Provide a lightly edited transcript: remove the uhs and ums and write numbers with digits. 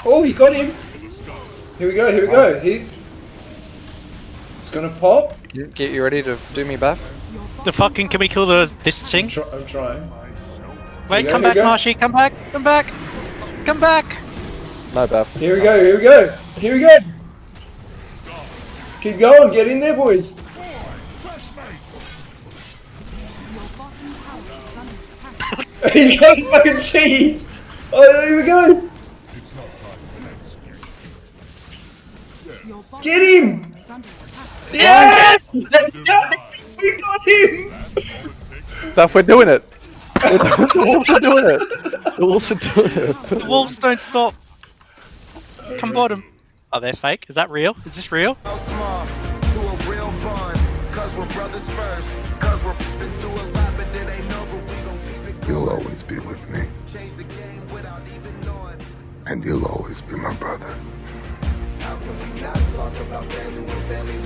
Oh, he got him. Here we go. Here we go. It's gonna pop. Get you ready to do me, Beth? The fucking, can we kill this thing? I'm trying. Wait, Here we come go, back, here we go. Marshy, come back, come back, come back! No, Beth. Here we go. Here we go. Here we go. Keep going. Get in there, boys. He's got fucking cheese. Oh, here we go. Get him. Yes! We got him. Beth, we're doing it. The wolves are doing it. The wolves are doing it. The wolves don't stop! Come bottom. Are they fake? Is that real? Is this real? Small to a real bond, cause we're brothers first, cause we're been through a lot, but it ain't over, we gon' keep it. You'll always be with me, Change the game without even knowing. and you'll always be my brother. How can we not talk about family when family's